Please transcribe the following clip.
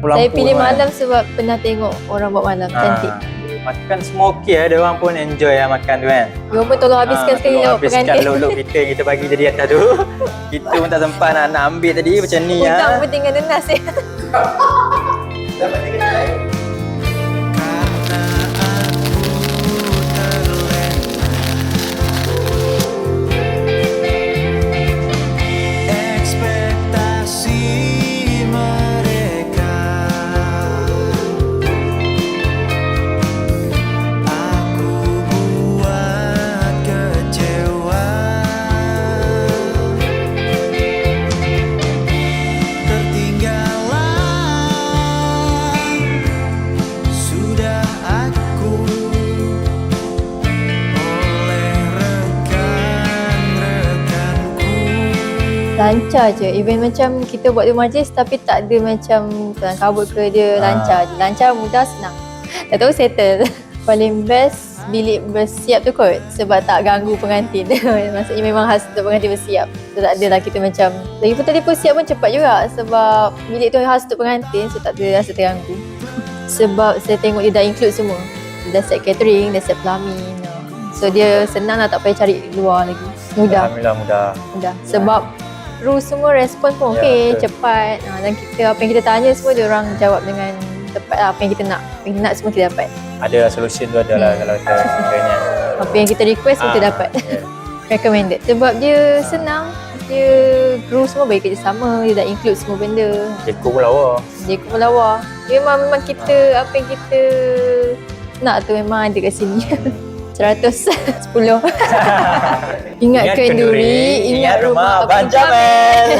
Saya pilih malam sebab pernah tengok orang buat malam, cantik. Makan semua okey, ada orang pun enjoy makan tu kan. Dia pun tolong habiskan sekali lewat pengantin. Habiskan luk-luk kita yang kita bagi tadi atas tu. Kita pun tak sempat nak ambil tadi macam ni. Hutang pun tinggal nenas ya. Dapat tinggal lain. Lancar je, even macam kita buat di majlis tapi tak ada macam kelang kabut ke, dia lancar je. Lancar, mudah, senang. Tak tahu settle. Paling best bilik bersiap tu kot, sebab tak ganggu pengantin. Maksudnya memang khas untuk pengantin bersiap. So tak adalah kita macam, lagipun tadi pun siap pun cepat juga sebab bilik tu khas untuk pengantin, so tak ada rasa terganggu. Sebab saya tengok dia dah include semua. Dia dah set catering, dah set plumbing. So dia senang lah, tak payah cari luar lagi. Mudah. Alhamdulillah mudah. Sebab kru semua respon pun okey, cepat. Dan kita, apa yang kita tanya semua dia orang jawab dengan tepat lah, apa yang kita nak. Apa yang kita nak semua kita dapat. Ada solution tu ada lah kalau kita kena. Apa yang kita request kita dapat. Recommended. Sebab dia senang, dia kru semua bagi kerjasama, dia dah include semua benda. Dekor pun lawa. Dekor pun lawa. Dia memang kita, apa yang kita nak tu memang ada kat sini. 100, 10. Ingat kenduri, ingat rumah Benjamin.